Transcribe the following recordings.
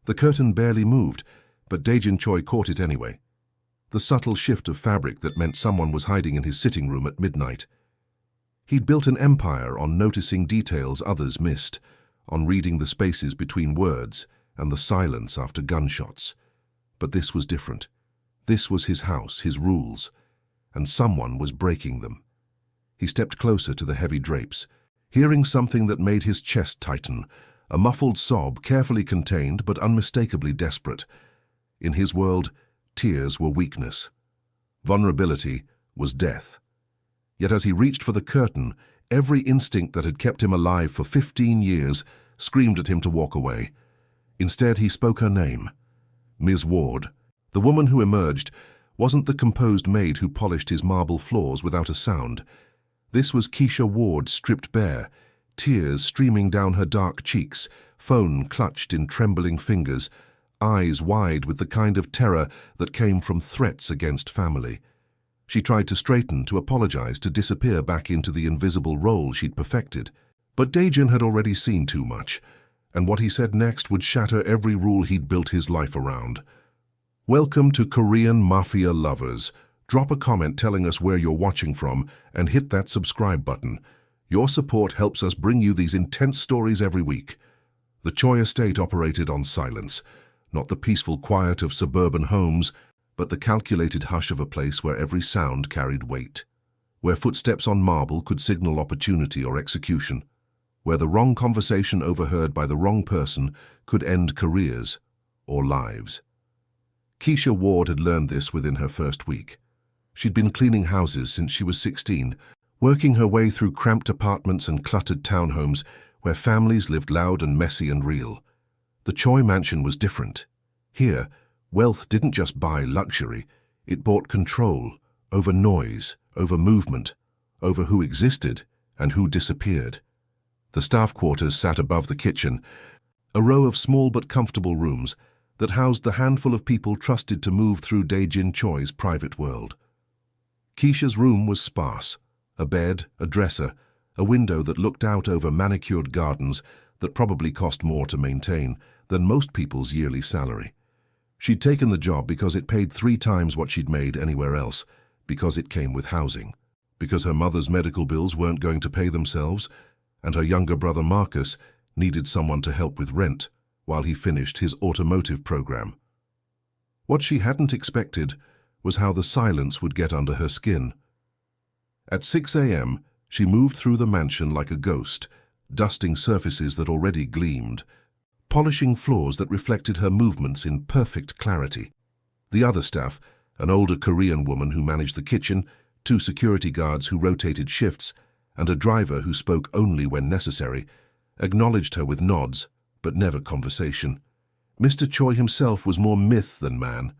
The curtain barely moved, but Dae-jin Choi caught it anyway. The subtle shift of fabric that meant someone was hiding in his sitting room at midnight. He'd built an empire on noticing details others missed, on reading the spaces between words and the silence after gunshots. But this was different. This was his house, his rules, and someone was breaking them. He stepped closer to the heavy drapes, hearing something that made his chest tighten, a muffled sob carefully contained but unmistakably desperate. In his world, tears were weakness. Vulnerability was death. Yet as he reached for the curtain, every instinct that had kept him alive for 15 years screamed at him to walk away. Instead, he spoke her name. Ms. Ward. The woman who emerged wasn't the composed maid who polished his marble floors without a sound. This was Keisha Ward stripped bare, tears streaming down her dark cheeks, phone clutched in trembling fingers, eyes wide with the kind of terror that came from threats against family. She tried to straighten, to apologize, to disappear back into the invisible role she'd perfected. But Dae-jin had already seen too much, and what he said next would shatter every rule he'd built his life around. Welcome to Korean Mafia lovers. Drop a comment telling us where you're watching from and hit that subscribe button. Your support helps us bring you these intense stories every week. The Choi estate operated on silence, not the peaceful quiet of suburban homes, but the calculated hush of a place where every sound carried weight, where footsteps on marble could signal opportunity or execution, where the wrong conversation overheard by the wrong person could end careers or lives. Keisha Ward had learned this within her first week. She'd been cleaning houses since she was 16, working her way through cramped apartments and cluttered townhomes where families lived loud and messy and real. The Choi mansion was different. Here, wealth didn't just buy luxury, it bought control over noise, over movement, over who existed and who disappeared. The staff quarters sat above the kitchen, a row of small but comfortable rooms that housed the handful of people trusted to move through Dae-jin Choi's private world. Keisha's room was sparse, a bed, a dresser, a window that looked out over manicured gardens that probably cost more to maintain than most people's yearly salary. She'd taken the job because it paid 3 times what she'd made anywhere else, because it came with housing, because her mother's medical bills weren't going to pay themselves, and her younger brother Marcus needed someone to help with rent while he finished his automotive program. What she hadn't expected was how the silence would get under her skin. At 6 a.m., she moved through the mansion like a ghost, dusting surfaces that already gleamed, polishing floors that reflected her movements in perfect clarity. The other staff, an older Korean woman who managed the kitchen, 2 security guards who rotated shifts, and a driver who spoke only when necessary, acknowledged her with nods, but never conversation. Mr. Choi himself was more myth than man.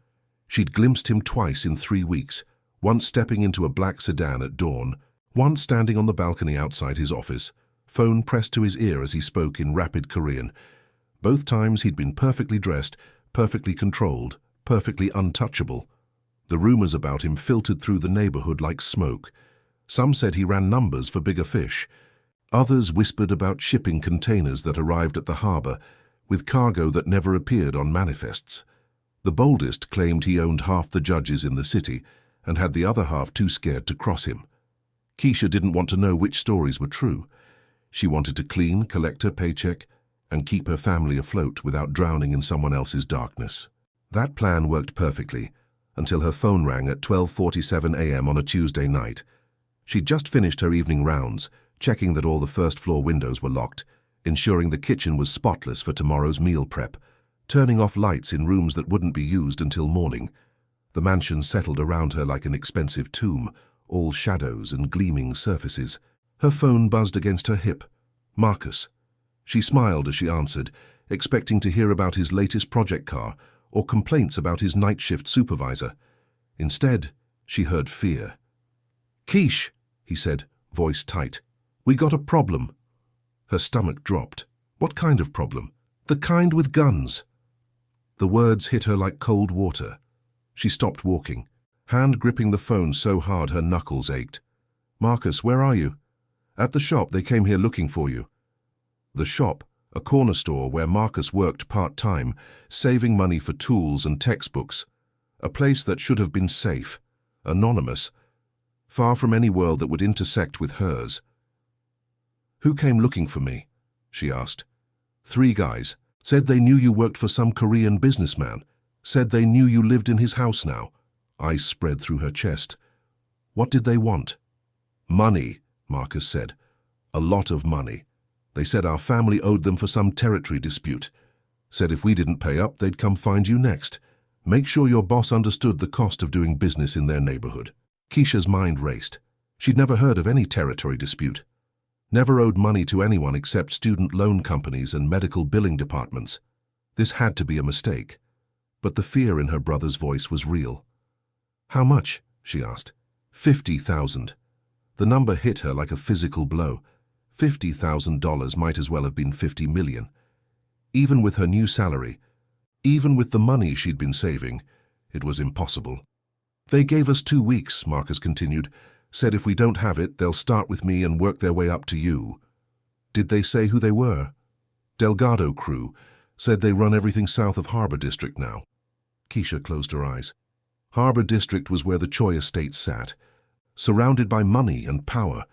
She'd glimpsed him twice in 3 weeks, once stepping into a black sedan at dawn, once standing on the balcony outside his office, phone pressed to his ear as he spoke in rapid Korean. Both times he'd been perfectly dressed, perfectly controlled, perfectly untouchable. The rumors about him filtered through the neighborhood like smoke. Some said he ran numbers for bigger fish. Others whispered about shipping containers that arrived at the harbor, with cargo that never appeared on manifests. The boldest claimed he owned half the judges in the city and had the other half too scared to cross him. Keisha didn't want to know which stories were true. She wanted to clean, collect her paycheck, and keep her family afloat without drowning in someone else's darkness. That plan worked perfectly, until her phone rang at 12:47 a.m. on a Tuesday night. She'd just finished her evening rounds, checking that all the first-floor windows were locked, ensuring the kitchen was spotless for tomorrow's meal prep, turning off lights in rooms that wouldn't be used until morning. The mansion settled around her like an expensive tomb, all shadows and gleaming surfaces. Her phone buzzed against her hip. Marcus. She smiled as she answered, expecting to hear about his latest project car or complaints about his night shift supervisor. Instead, she heard fear. "Keish," he said, voice tight. "We got a problem." Her stomach dropped. What kind of problem? The kind with guns. The words hit her like cold water. She stopped walking, hand gripping the phone so hard her knuckles ached. "Marcus, where are you?" "At the shop. They came here looking for you." The shop, a corner store where Marcus worked part-time, saving money for tools and textbooks, a place that should have been safe, anonymous, far from any world that would intersect with hers. "Who came looking for me?" she asked. "3 guys. Said they knew you worked for some Korean businessman. Said they knew you lived in his house now." Eyes spread through her chest. "What did they want?" "Money," Marcus said. "A lot of money. They said our family owed them for some territory dispute. Said if we didn't pay up, they'd come find you next. Make sure your boss understood the cost of doing business in their neighborhood." Keisha's mind raced. She'd never heard of any territory dispute. Never owed money to anyone except student loan companies and medical billing departments. This had to be a mistake. But the fear in her brother's voice was real. "How much?" she asked. 50,000. The number hit her like a physical blow. $50,000 might as well have been 50 million. Even with her new salary, even with the money she'd been saving, it was impossible. "They gave us 2 weeks," Marcus continued. "Said if we don't have it, they'll start with me and work their way up to you." "Did they say who they were?" "Delgado crew. Said they run everything south of Harbor District now." Keisha closed her eyes. Harbor District was where the Choi estate sat, surrounded by money and power,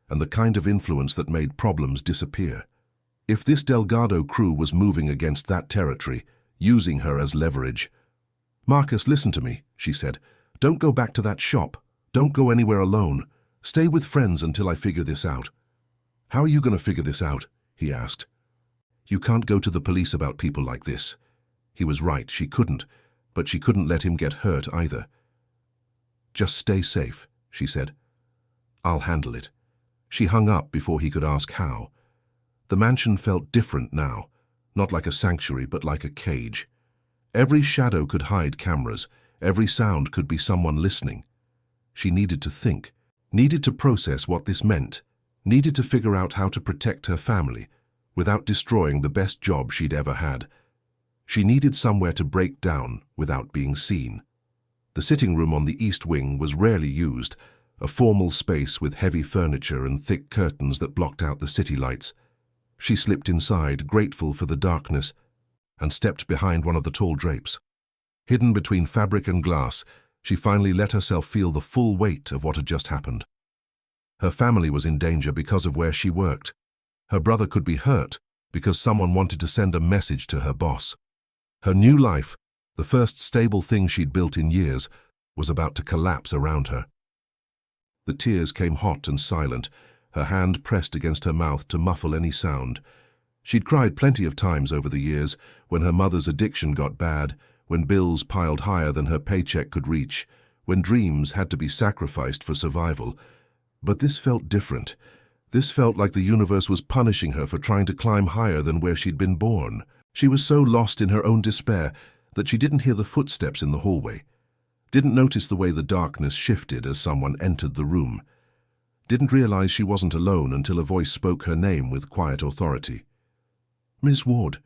and the kind of influence that made problems disappear. If this Delgado crew was moving against that territory, using her as leverage— "Marcus, listen to me," she said. "Don't go back to that shop. Don't go anywhere alone. Stay with friends until I figure this out." "How are you going to figure this out?" he asked. "You can't go to the police about people like this." He was right, she couldn't, but she couldn't let him get hurt either. "Just stay safe," she said. "I'll handle it." She hung up before he could ask how. The mansion felt different now, not like a sanctuary but like a cage. Every shadow could hide cameras, every sound could be someone listening. She needed to think, needed to process what this meant, needed to figure out how to protect her family without destroying the best job she'd ever had. She needed somewhere to break down without being seen. The sitting room on the east wing was rarely used, a formal space with heavy furniture and thick curtains that blocked out the city lights. She slipped inside, grateful for the darkness, and stepped behind one of the tall drapes. Hidden between fabric and glass, she finally let herself feel the full weight of what had just happened. Her family was in danger because of where she worked. Her brother could be hurt because someone wanted to send a message to her boss. Her new life, the first stable thing she'd built in years, was about to collapse around her. The tears came hot and silent, her hand pressed against her mouth to muffle any sound. She'd cried plenty of times over the years, when her mother's addiction got bad, when bills piled higher than her paycheck could reach, when dreams had to be sacrificed for survival. But this felt different. This felt like the universe was punishing her for trying to climb higher than where she'd been born. She was so lost in her own despair that she didn't hear the footsteps in the hallway, didn't notice the way the darkness shifted as someone entered the room, didn't realize she wasn't alone until a voice spoke her name with quiet authority. "Miss Ward."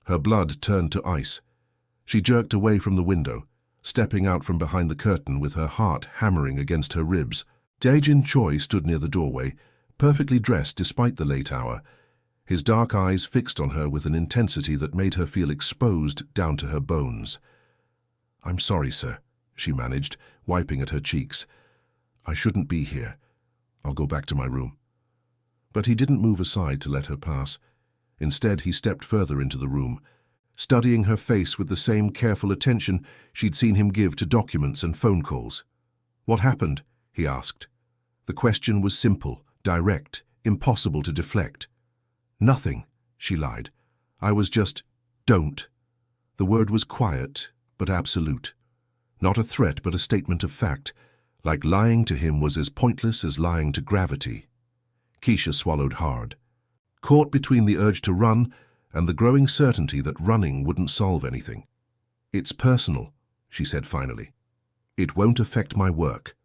Her blood turned to ice. She jerked away from the window, stepping out from behind the curtain with her heart hammering against her ribs. Dae-jin Choi stood near the doorway, perfectly dressed despite the late hour, his dark eyes fixed on her with an intensity that made her feel exposed down to her bones. "I'm sorry, sir," she managed, wiping at her cheeks. "I shouldn't be here. I'll go back to my room." But he didn't move aside to let her pass. Instead, he stepped further into the room, studying her face with the same careful attention she'd seen him give to documents and phone calls. "What happened?" he asked. The question was simple, direct, impossible to deflect. "Nothing," she lied. "I was just— don't." The word was quiet, but absolute. Not a threat, but a statement of fact, like lying to him was as pointless as lying to gravity. Keisha swallowed hard, caught between the urge to run and the growing certainty that running wouldn't solve anything. "It's personal," she said finally. "It won't affect my work."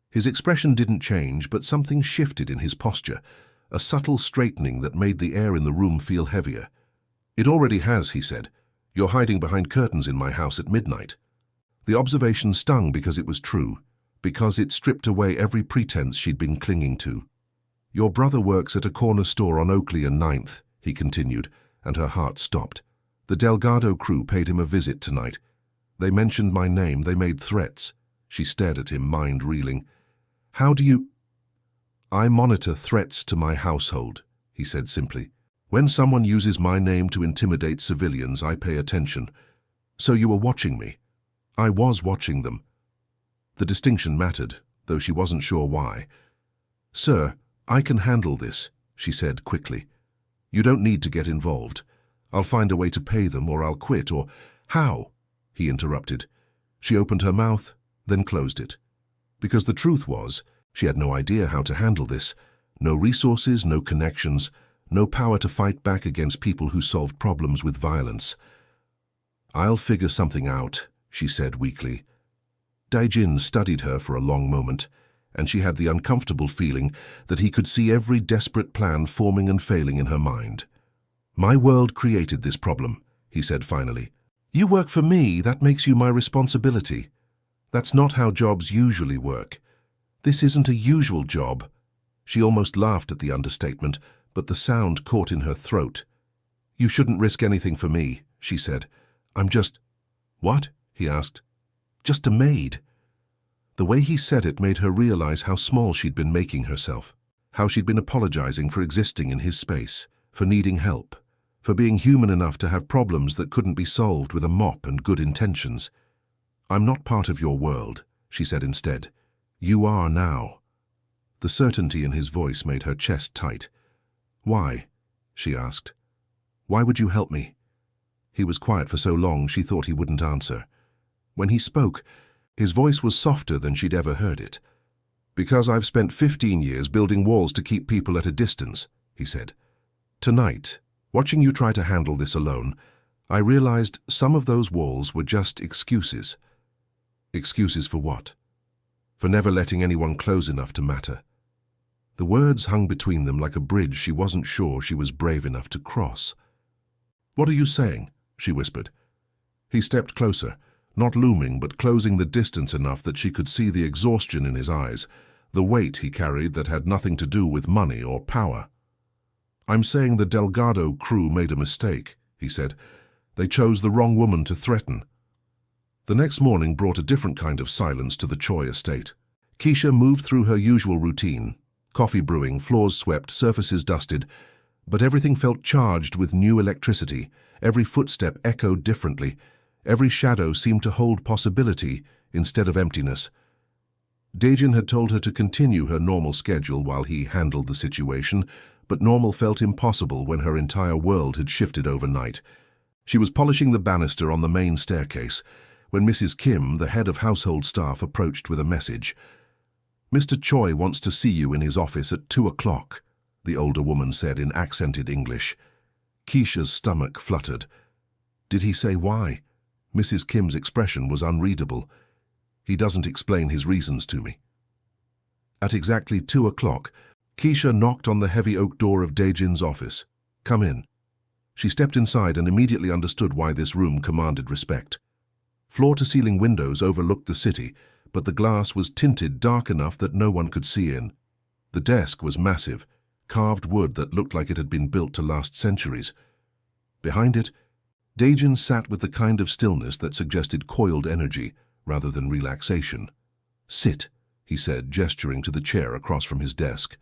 His expression didn't change, but something shifted in his posture, a subtle straightening that made the air in the room feel heavier. "It already has," he said. "You're hiding behind curtains in my house at midnight." The observation stung because it was true, because it stripped away every pretense she'd been clinging to. "Your brother works at a corner store on Oakley and 9th, he continued, and her heart stopped. The Delgado crew paid him a visit tonight. They mentioned my name, they made threats. She stared at him, mind reeling. How do you... I monitor threats to my household, he said simply. When someone uses my name to intimidate civilians, I pay attention. So you were watching me. I was watching them. The distinction mattered, though she wasn't sure why. Sir, I can handle this, she said quickly. You don't need to get involved. I'll find a way to pay them, or I'll quit, or... How? He interrupted. She opened her mouth, then closed it. Because the truth was, she had no idea how to handle this. No resources, no connections, no power to fight back against people who solved problems with violence. I'll figure something out, she said weakly. Daijin studied her for a long moment, and she had the uncomfortable feeling that he could see every desperate plan forming and failing in her mind. My world created this problem, he said finally. You work for me, that makes you my responsibility. That's not how jobs usually work. This isn't a usual job. She almost laughed at the understatement, but the sound caught in her throat. You shouldn't risk anything for me, she said. I'm just... What? He asked. Just a maid. The way he said it made her realize how small she'd been making herself, how she'd been apologizing for existing in his space, for needing help, for being human enough to have problems that couldn't be solved with a mop and good intentions. I'm not part of your world, she said instead. You are now. The certainty in his voice made her chest tight. Why? She asked. Why would you help me? He was quiet for so long she thought he wouldn't answer. When he spoke, his voice was softer than she'd ever heard it. Because I've spent 15 years building walls to keep people at a distance, he said. Tonight, watching you try to handle this alone, I realized some of those walls were just excuses. Excuses for what? For never letting anyone close enough to matter. The words hung between them like a bridge she wasn't sure she was brave enough to cross. What are you saying? She whispered. He stepped closer, not looming but closing the distance enough that she could see the exhaustion in his eyes, the weight he carried that had nothing to do with money or power. I'm saying the Delgado crew made a mistake, he said. They chose the wrong woman to threaten. The next morning brought a different kind of silence to the Choi estate. Keisha moved through her usual routine, coffee brewing, floors swept, surfaces dusted, but everything felt charged with new electricity. Every footstep echoed differently. Every shadow seemed to hold possibility instead of emptiness. Daijin had told her to continue her normal schedule while he handled the situation, but normal felt impossible when her entire world had shifted overnight. She was polishing the banister on the main staircase when Mrs. Kim, the head of household staff, approached with a message. Mr. Choi wants to see you in his office at 2 o'clock, the older woman said in accented English. Keisha's stomach fluttered. Did he say why? Mrs. Kim's expression was unreadable. He doesn't explain his reasons to me. At exactly 2 o'clock, Keisha knocked on the heavy oak door of Daijin's office. Come in. She stepped inside and immediately understood why this room commanded respect. Floor-to-ceiling windows overlooked the city, but the glass was tinted dark enough that no one could see in. The desk was massive, carved wood that looked like it had been built to last centuries. Behind it, Daijin sat with the kind of stillness that suggested coiled energy rather than relaxation. Sit, he said, gesturing to the chair across from his desk.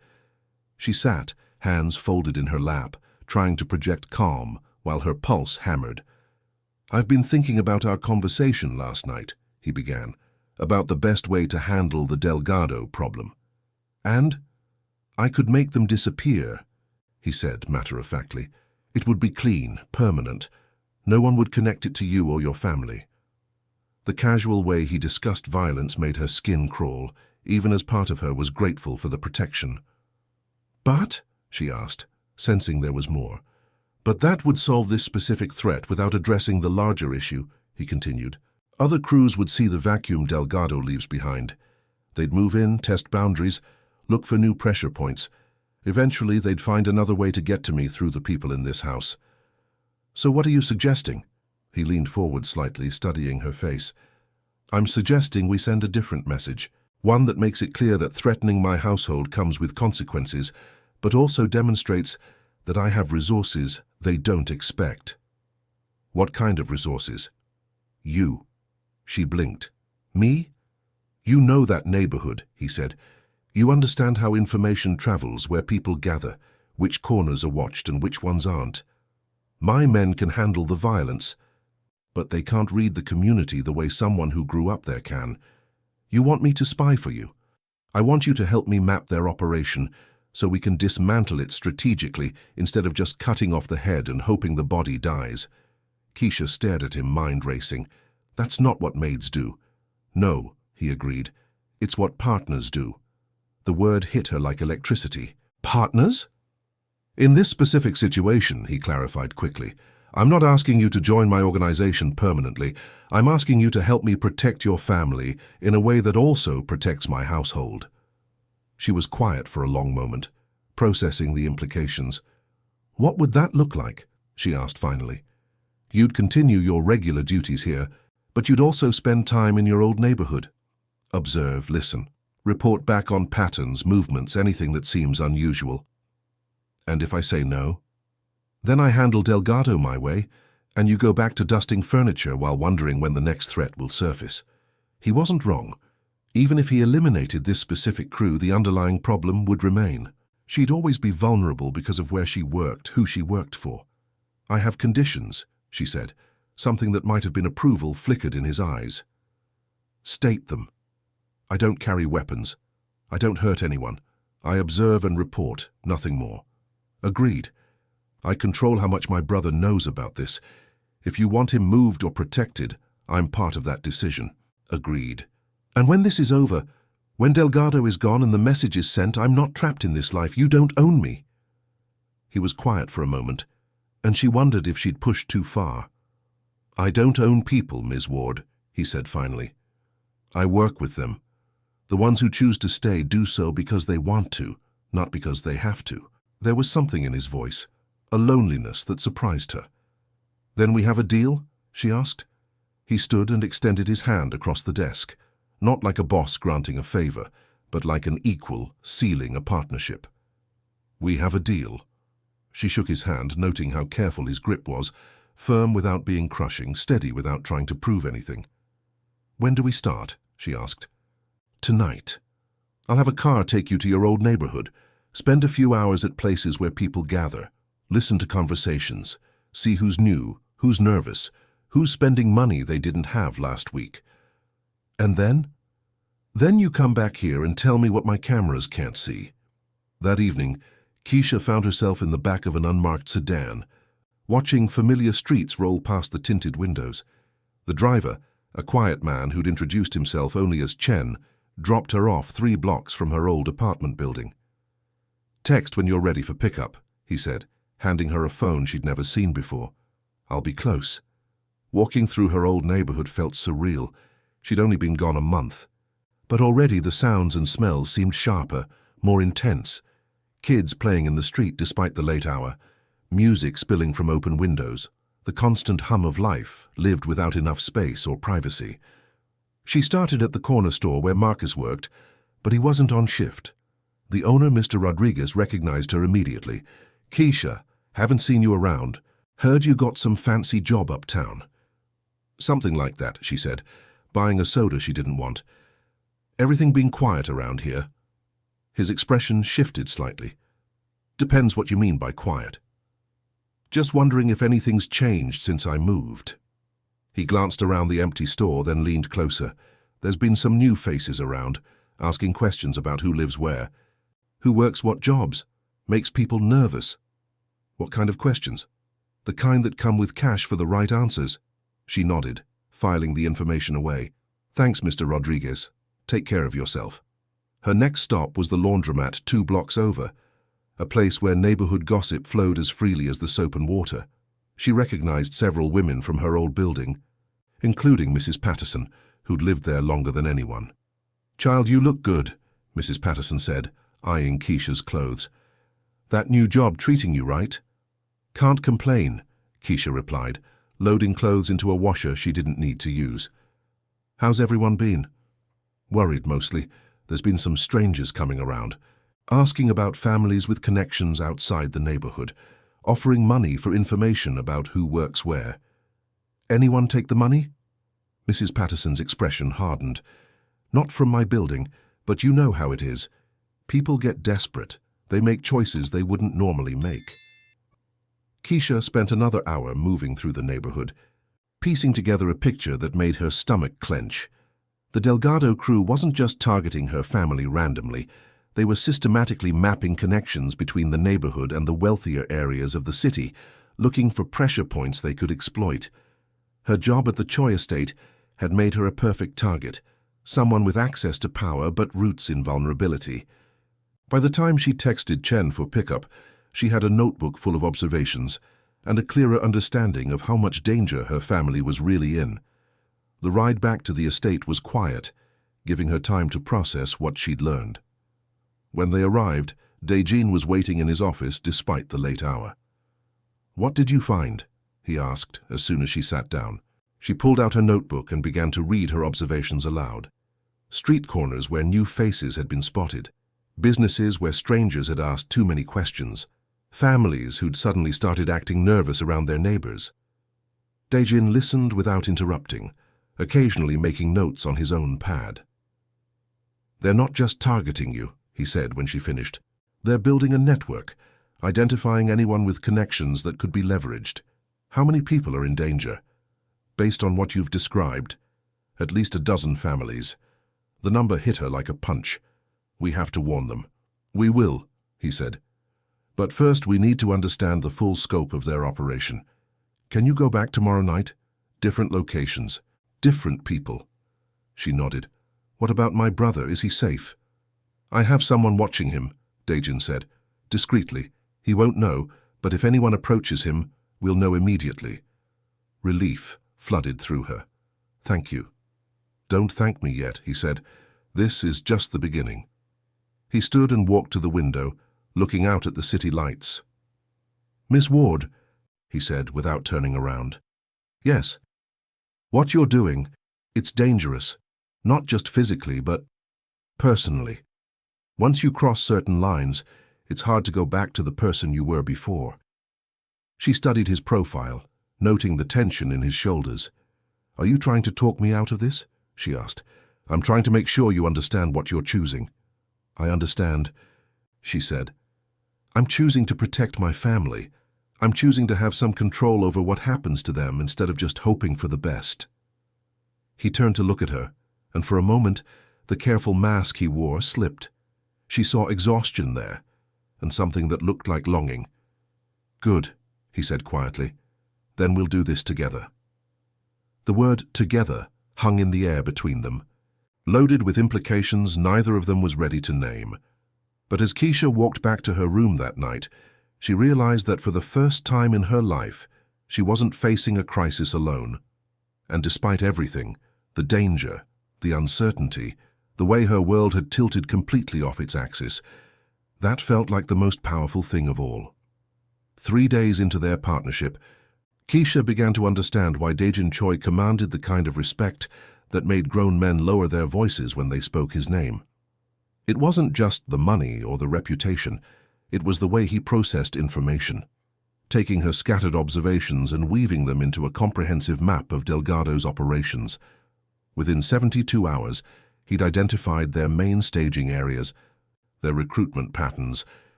She sat, hands folded in her lap, trying to project calm while her pulse hammered. I've been thinking about our conversation last night, he began, about the best way to handle the Delgado problem. And I could make them disappear, he said matter-of-factly. It would be clean, permanent. No one would connect it to you or your family. The casual way he discussed violence made her skin crawl, even as part of her was grateful for the protection. But, she asked, sensing there was more. But that would solve this specific threat without addressing the larger issue, he continued. Other crews would see the vacuum Delgado leaves behind. They'd move in, test boundaries, look for new pressure points. Eventually, they'd find another way to get to me through the people in this house. So what are you suggesting? He leaned forward slightly, studying her face. I'm suggesting we send a different message, one that makes it clear that threatening my household comes with consequences, but also demonstrates that I have resources they don't expect. What kind of resources? You. She blinked. Me? You know that neighborhood, he said. You understand how information travels, where people gather, which corners are watched and which ones aren't. My men can handle the violence, but they can't read the community the way someone who grew up there can. You want me to spy for you. I want you to help me map their operation so we can dismantle it strategically instead of just cutting off the head and hoping the body dies. Keisha stared at him, mind racing. That's not what maids do. No, he agreed. It's what partners do. The word hit her like electricity. Partners? In this specific situation, he clarified quickly, I'm not asking you to join my organization permanently. I'm asking you to help me protect your family in a way that also protects my household. She was quiet for a long moment, processing the implications. What would that look like? She asked finally. You'd continue your regular duties here, but you'd also spend time in your old neighborhood. Observe, listen, report back on patterns, movements, anything that seems unusual. And if I say no? Then I handle Delgado my way, and you go back to dusting furniture while wondering when the next threat will surface. He wasn't wrong. Even if he eliminated this specific crew, the underlying problem would remain. She'd always be vulnerable because of where she worked, who she worked for. I have conditions, she said. Something that might have been approval flickered in his eyes. State them. I don't carry weapons. I don't hurt anyone. I observe and report, nothing more. Agreed. I control how much my brother knows about this. If you want him moved or protected, I'm part of that decision. Agreed. And when this is over, when Delgado is gone and the message is sent, I'm not trapped in this life. You don't own me. He was quiet for a moment, and she wondered if she'd pushed too far. I don't own people, Ms. Ward, he said finally. I work with them. The ones who choose to stay do so because they want to, not because they have to. There was something in his voice, a loneliness that surprised her. Then we have a deal? She asked. He stood and extended his hand across the desk, not like a boss granting a favor, but like an equal sealing a partnership. We have a deal. She shook his hand, noting how careful his grip was, firm without being crushing, steady without trying to prove anything. When do we start? She asked. Tonight. I'll have a car take you to your old neighborhood. Spend a few hours at places where people gather. Listen to conversations. See who's new, who's nervous, who's spending money they didn't have last week. And then? Then you come back here and tell me what my cameras can't see. That evening, Keisha found herself in the back of an unmarked sedan, watching familiar streets roll past the tinted windows. The driver, a quiet man who'd introduced himself only as Chen, dropped her off 3 blocks from her old apartment building. Text when you're ready for pickup, he said, handing her a phone she'd never seen before. I'll be close. Walking through her old neighborhood felt surreal. She'd only been gone a month. But already the sounds and smells seemed sharper, more intense. Kids playing in the street despite the late hour, music spilling from open windows. The constant hum of life lived without enough space or privacy. She started at the corner store where Marcus worked, but he wasn't on shift. The owner, Mr. Rodriguez, recognized her immediately. Keisha, haven't seen you around. Heard you got some fancy job uptown. Something like that, she said, buying a soda she didn't want. Everything been quiet around here? His expression shifted slightly. Depends what you mean by quiet. Just wondering if anything's changed since I moved. He glanced around the empty store, then leaned closer. There's been some new faces around, asking questions about who lives where, who works what jobs, makes people nervous. What kind of questions? The kind that come with cash for the right answers. She nodded, filing the information away. Thanks, Mr. Rodriguez. Take care of yourself. Her next stop was the laundromat 2 blocks over, a place where neighborhood gossip flowed as freely as the soap and water. She recognized several women from her old building, including Mrs. Patterson, who'd lived there longer than anyone. Child, you look good, Mrs. Patterson said, eyeing Keisha's clothes. That new job treating you right? Can't complain, Keisha replied, loading clothes into a washer she didn't need to use. How's everyone been? Worried mostly. There's been some strangers coming around, asking about families with connections outside the neighborhood. offering money for information about who works where. Anyone take the money? Mrs. Patterson's expression hardened. Not from my building, but you know how it is. People get desperate. They make choices they wouldn't normally make. Keisha spent another hour moving through the neighborhood, piecing together a picture that made her stomach clench. The Delgado crew wasn't just targeting her family randomly. They were systematically mapping connections between the neighborhood and the wealthier areas of the city, looking for pressure points they could exploit. Her job at the Choi estate had made her a perfect target, someone with access to power but roots in vulnerability. By the time she texted Chen for pickup, she had a notebook full of observations and a clearer understanding of how much danger her family was really in. The ride back to the estate was quiet, giving her time to process what she'd learned. When they arrived, Dae-jin was waiting in his office despite the late hour. "What did you find?" he asked as soon as she sat down. She pulled out her notebook and began to read her observations aloud. Street corners where new faces had been spotted. Businesses where strangers had asked too many questions. Families who'd suddenly started acting nervous around their neighbors. Dae-jin listened without interrupting, occasionally making notes on his own pad. "They're not just targeting you," he said when she finished. "They're building a network, identifying anyone with connections that could be leveraged. How many people are in danger?" "Based on what you've described, at least a dozen families." The number hit her like a punch. "We have to warn them." "We will," he said. "But first we need to understand the full scope of their operation. Can you go back tomorrow night? Different locations, different people." She nodded. "What about my brother? Is he safe?" "I have someone watching him," Dae-jin said. "Discreetly. He won't know, but if anyone approaches him, we'll know immediately." Relief flooded through her. "Thank you." "Don't thank me yet," he said. "This is just the beginning." He stood and walked to the window, looking out at the city lights. "Miss Ward," he said without turning around. "Yes." "What you're doing, it's dangerous. Not just physically, but personally. Once you cross certain lines, it's hard to go back to the person you were before." She studied his profile, noting the tension in his shoulders. "Are you trying to talk me out of this?" she asked. "I'm trying to make sure you understand what you're choosing." "I understand," she said. "I'm choosing to protect my family. I'm choosing to have some control over what happens to them instead of just hoping for the best." He turned to look at her, and for a moment, the careful mask he wore slipped. She saw exhaustion there, and something that looked like longing. "Good," he said quietly. "Then we'll do this together." The word "together" hung in the air between them, loaded with implications neither of them was ready to name. But as Keisha walked back to her room that night, she realized that for the first time in her life, she wasn't facing a crisis alone. And despite everything, the danger, the uncertainty, the way her world had tilted completely off its axis, that felt like the most powerful thing of all. 3 days into their partnership, Keisha began to understand why Dae-jin Choi commanded the kind of respect that made grown men lower their voices when they spoke his name. It wasn't just the money or the reputation, it was the way he processed information, taking her scattered observations and weaving them into a comprehensive map of Delgado's operations. Within 72 hours, he'd identified their main staging areas, their recruitment patterns,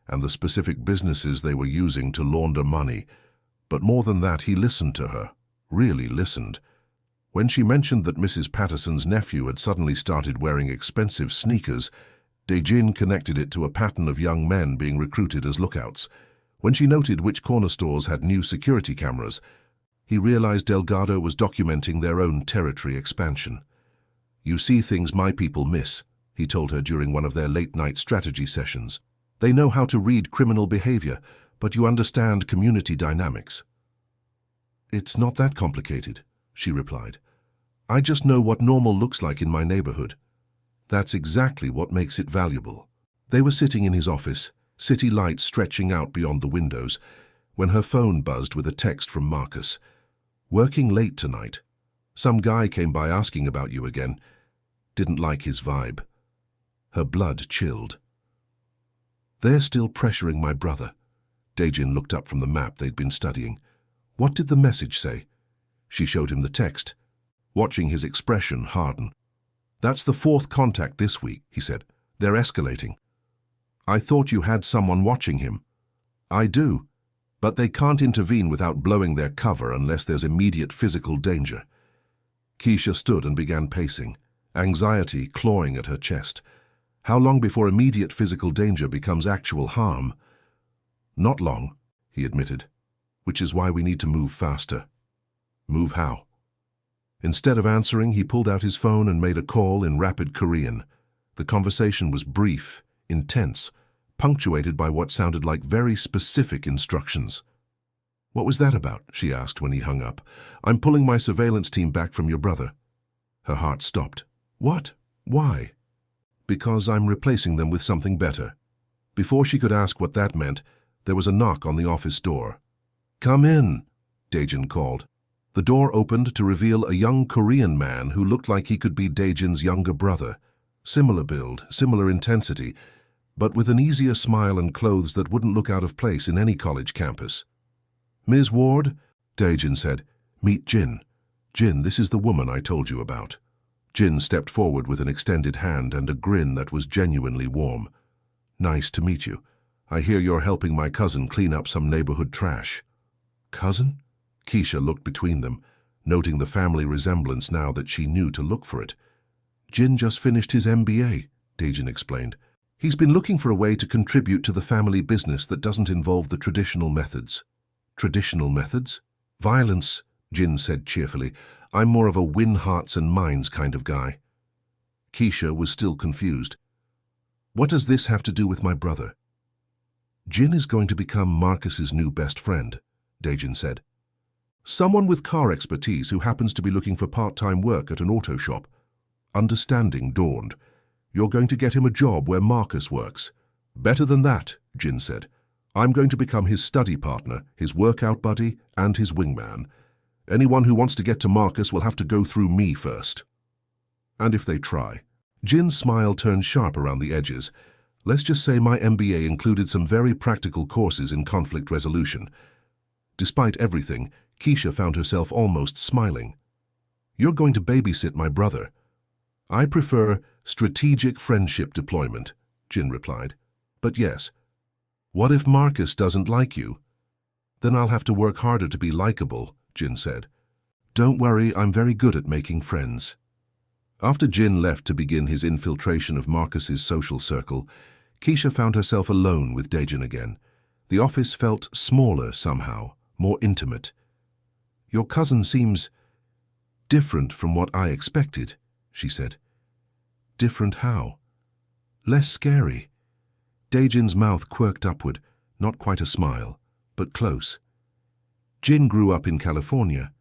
and the specific businesses they were using to launder money. But more than that, he listened to her, really listened. When she mentioned that Mrs. Patterson's nephew had suddenly started wearing expensive sneakers, Dae-jin connected it to a pattern of young men being recruited as lookouts. When she noted which corner stores had new security cameras, he realized Delgado was documenting their own territory expansion. "You see things my people miss," he told her during one of their late-night strategy sessions. "They know how to read criminal behavior, but you understand community dynamics." "It's not that complicated," she replied. "I just know what normal looks like in my neighborhood." That's exactly what makes it valuable. They were sitting in his office, city lights stretching out beyond the windows, when her phone buzzed with a text from Marcus. "Working late tonight. Some guy came by asking about you again. Didn't like his vibe." Her blood chilled. "They're still pressuring my brother. Dejin looked up from the map they'd been studying. What did the message say? She showed him the text, watching his expression harden. That's the fourth contact this week, he said. They're escalating. I thought you had someone watching him. I do, but they can't intervene without blowing their cover unless there's immediate physical danger. Keisha stood and began pacing, anxiety clawing at her chest. How long before immediate physical danger becomes actual harm? Not long, he admitted, which is why we need to move faster. Move how? Instead of answering, he pulled out his phone and made a call in rapid Korean. The conversation was brief, intense, punctuated by what sounded like very specific instructions. What was that about? She asked when he hung up. I'm pulling my surveillance team back from your brother. Her heart stopped. What? Why? Because I'm replacing them with something better. Before she could ask what that meant, there was a knock on the office door. Come in, Dejin called. The door opened to reveal a young Korean man who looked like he could be Dejin's younger brother. Similar build, similar intensity, but with an easier smile and clothes that wouldn't look out of place in any college campus. Ms. Ward, Dejin said, meet Jin. Jin, this is the woman I told you about. Jin stepped forward with an extended hand and a grin that was genuinely warm. Nice to meet you. I hear you're helping my cousin clean up some neighborhood trash. Cousin? Keisha looked between them, noting the family resemblance now that she knew to look for it. Jin just finished his MBA, Dejin explained. He's been looking for a way to contribute to the family business that doesn't involve the traditional methods. Traditional methods? Violence, Jin said cheerfully. I'm more of a win hearts and minds kind of guy. Keisha was still confused. What does this have to do with my brother? Jin is going to become Marcus's new best friend, Dejin said. Someone with car expertise who happens to be looking for part-time work at an auto shop. Understanding dawned. You're going to get him a job where Marcus works. Better than that, Jin said. I'm going to become his study partner, his workout buddy, and his wingman. Anyone who wants to get to Marcus will have to go through me first. And if they try. Jin's smile turned sharp around the edges. Let's just say my MBA included some very practical courses in conflict resolution. Despite everything, Keisha found herself almost smiling. You're going to babysit my brother. I prefer strategic friendship deployment, Jin replied. But yes. What if Marcus doesn't like you? Then I'll have to work harder to be likable, Jin said. Don't worry, I'm very good at making friends. After Jin left to begin his infiltration of Marcus's social circle, Keisha found herself alone with Dejin again. The office felt smaller somehow, more intimate. Your cousin seems different from what I expected, she said. Different how? Less scary. Dejin's mouth quirked upward, not quite a smile, but close. Jin grew up in California.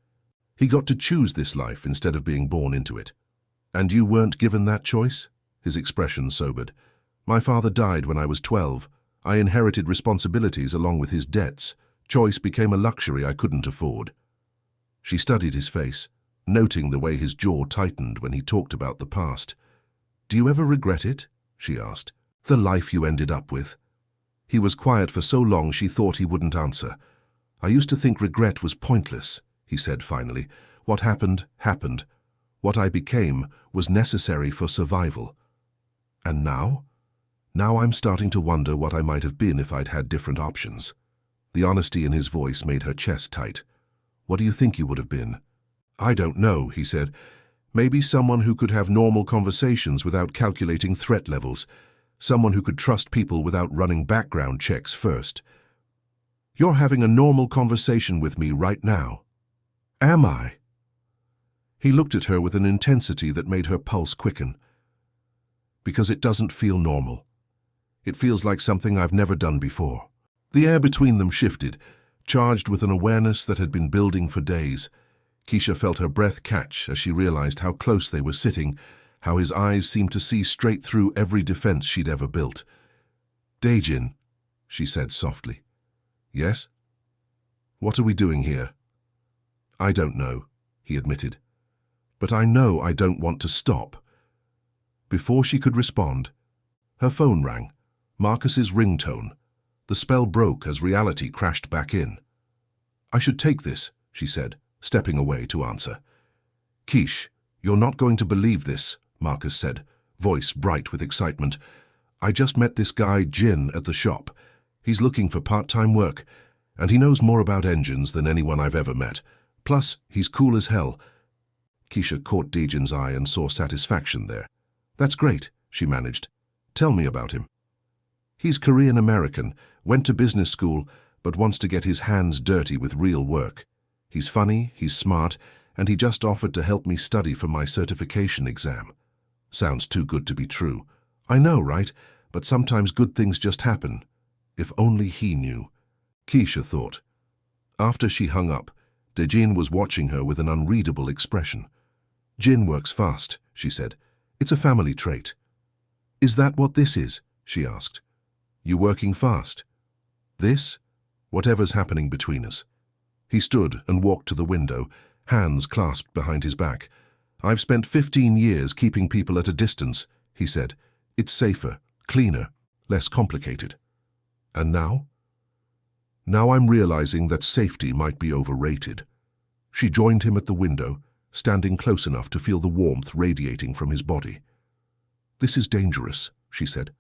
He got to choose this life instead of being born into it. And you weren't given that choice? His expression sobered. My father died when I was 12. I inherited responsibilities along with his debts. Choice became a luxury I couldn't afford. She studied his face, noting the way his jaw tightened when he talked about the past. Do you ever regret it? She asked. The life you ended up with. He was quiet for so long she thought he wouldn't answer. I used to think regret was pointless, he said finally. What happened, happened. What I became was necessary for survival. And now? Now I'm starting to wonder what I might have been if I'd had different options. The honesty in his voice made her chest tight. What do you think you would have been? I don't know, he said. Maybe someone who could have normal conversations without calculating threat levels. Someone who could trust people without running background checks first. You're having a normal conversation with me right now. Am I? He looked at her with an intensity that made her pulse quicken. Because it doesn't feel normal. It feels like something I've never done before. The air between them shifted, charged with an awareness that had been building for days. Keisha felt her breath catch as she realized how close they were sitting, how his eyes seemed to see straight through every defense she'd ever built. Dejin, she said softly. Yes? What are we doing here? I don't know, he admitted. But I know I don't want to stop. Before she could respond, her phone rang, Marcus's ringtone. The spell broke as reality crashed back in. "I should take this," she said, stepping away to answer. "Quiche, you're not going to believe this," Marcus said, voice bright with excitement. "I just met this guy, Jin, at the shop. He's looking for part-time work, and he knows more about engines than anyone I've ever met. Plus, he's cool as hell." Keisha caught Dejin's eye and saw satisfaction there. "That's great," she managed. "Tell me about him." "He's Korean-American, went to business school, but wants to get his hands dirty with real work. He's funny, he's smart, and he just offered to help me study for my certification exam." Sounds too good to be true. I know, right? But sometimes good things just happen. If only he knew, Keisha thought. After she hung up, Dejin was watching her with an unreadable expression. "Jin works fast," she said. "It's a family trait." "Is that what this is?" she asked. "You working fast?" "This? Whatever's happening between us." He stood and walked to the window, hands clasped behind his back. "I've spent 15 years keeping people at a distance," he said. "It's safer, cleaner, less complicated. And now? Now I'm realizing that safety might be overrated." She joined him at the window, standing close enough to feel the warmth radiating from his body. "This is dangerous," she said.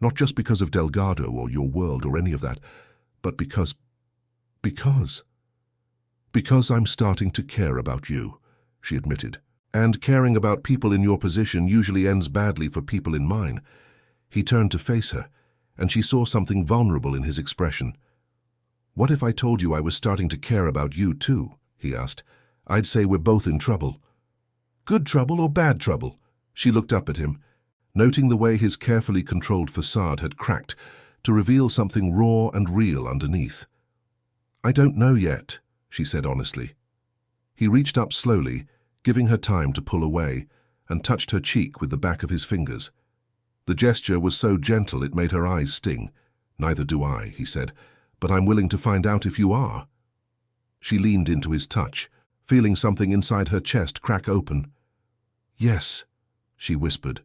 "Not just because of Delgado or your world or any of that, but because I'm starting to care about you," she admitted. "And caring about people in your position usually ends badly for people in mine." He turned to face her, and she saw something vulnerable in his expression. "What if I told you I was starting to care about you too?" he asked. "I'd say we're both in trouble." "Good trouble or bad trouble?" She looked up at him, noting the way his carefully controlled facade had cracked to reveal something raw and real underneath. "I don't know yet," she said honestly. He reached up slowly, giving her time to pull away, and touched her cheek with the back of his fingers. The gesture was so gentle it made her eyes sting. "Neither do I," he said, "but I'm willing to find out if you are." She leaned into his touch, feeling something inside her chest crack open. "Yes," she whispered.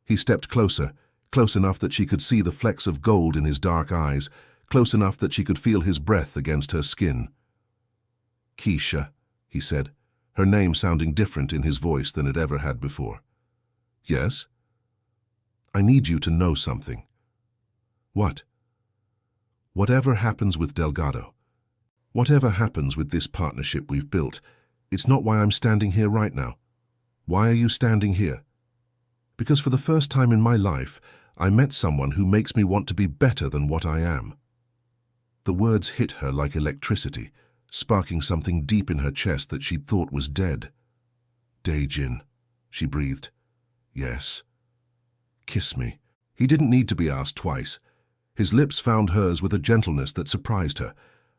He stepped closer, close enough that she could see the flecks of gold in his dark eyes, close enough that she could feel his breath against her skin. "Keisha," he said, her name sounding different in his voice than it ever had before. "Yes?" "I need you to know something." "What?" "Whatever happens with Delgado, whatever happens with this partnership we've built, it's not why I'm standing here right now. Why are you standing here? Because for the first time in my life, I met someone who makes me want to be better than what I am." The words hit her like electricity, sparking something deep in her chest that she'd thought was dead. "Dejin," she breathed. "Yes." "Kiss me." He didn't need to be asked twice. His lips found hers with a gentleness that surprised her,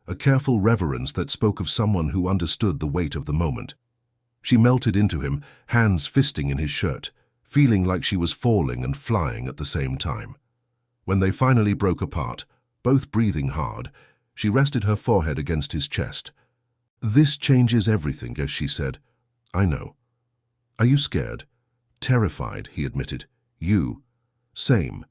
a careful reverence that spoke of someone who understood the weight of the moment. She melted into him, hands fisting in his shirt, feeling like she was falling and flying at the same time. When they finally broke apart, both breathing hard, she rested her forehead against his chest. "This changes everything," as she said. "I know." "Are you scared?" "Terrified," he admitted. "You?" "Same."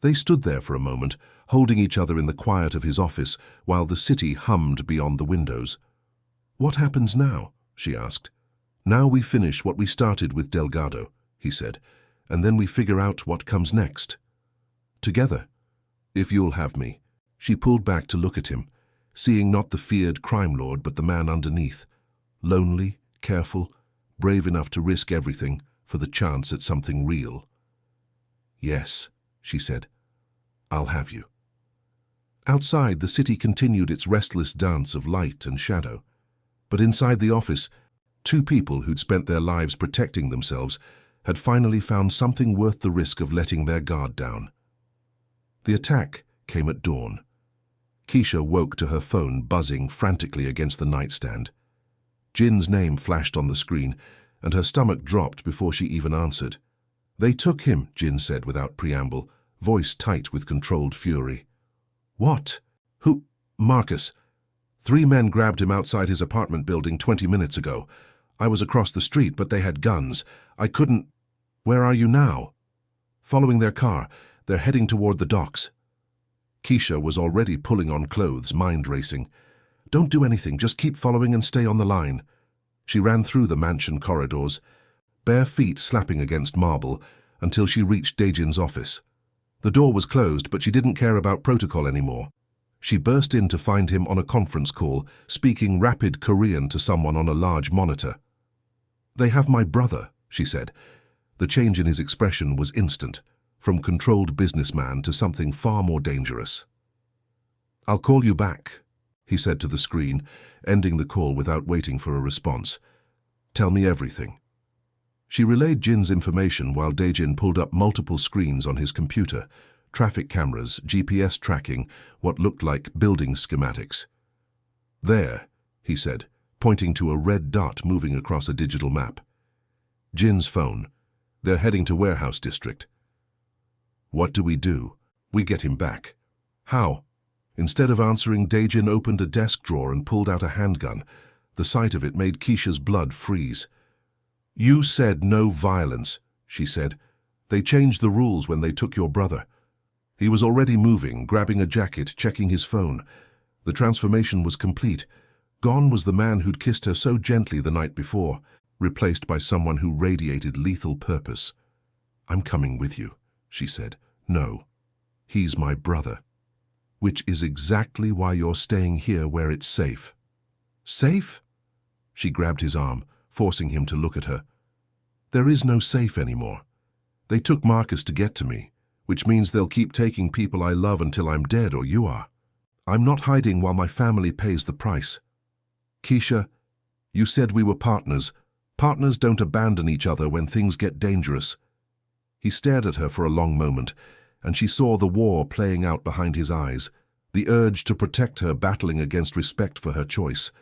They stood there for a moment, holding each other in the quiet of his office, while the city hummed beyond the windows. "What happens now?" she asked. "Now we finish what we started with Delgado," he said, "and then we figure out what comes next. Together, if you'll have me." She pulled back to look at him, seeing not the feared crime lord but the man underneath, lonely, careful, brave enough to risk everything for the chance at something real. "Yes," she said, "I'll have you." Outside, the city continued its restless dance of light and shadow. But inside the office, two people who'd spent their lives protecting themselves had finally found something worth the risk of letting their guard down. The attack came at dawn. Keisha woke to her phone buzzing frantically against the nightstand. Jin's name flashed on the screen, and her stomach dropped before she even answered. "They took him," Jin said without preamble, voice tight with controlled fury. "What? Who?" "Marcus. 3 men grabbed him outside his apartment building 20 minutes ago. I was across the street, but they had guns. I couldn't—" "Where are you now?" "Following their car. They're heading toward the docks." Keisha was already pulling on clothes, mind racing. "Don't do anything, just keep following and stay on the line." She ran through the mansion corridors, bare feet slapping against marble, until she reached Daejin's office. The door was closed, but she didn't care about protocol anymore. She burst in to find him on a conference call, speaking rapid Korean to someone on a large monitor. "They have my brother," she said. The change in his expression was instant, from controlled businessman to something far more dangerous. "I'll call you back," he said to the screen, ending the call without waiting for a response. "Tell me everything." She relayed Jin's information while Daejin pulled up multiple screens on his computer, traffic cameras, GPS tracking, what looked like building schematics. "There," he said, pointing to a red dot moving across a digital map. Jin's phone. "They're heading to Warehouse District." "What do? We get him back." "How?" Instead of answering, Daejin opened a desk drawer and pulled out a handgun. The sight of it made Keisha's blood freeze. "You said no violence," she said. "They changed the rules when they took your brother." He was already moving, grabbing a jacket, checking his phone. The transformation was complete. Gone was the man who'd kissed her so gently the night before, replaced by someone who radiated lethal purpose. "I'm coming with you," she said. "No, he's my brother. Which is exactly why you're staying here where it's safe." "Safe?" She grabbed his arm, forcing him to look at her. "There is no safe anymore. They took Marcus to get to me, which means they'll keep taking people I love until I'm dead or you are. I'm not hiding while my family pays the price. Keisha, you said we were partners. Partners don't abandon each other when things get dangerous." He stared at her for a long moment, and she saw the war playing out behind his eyes, the urge to protect her battling against respect for her choice.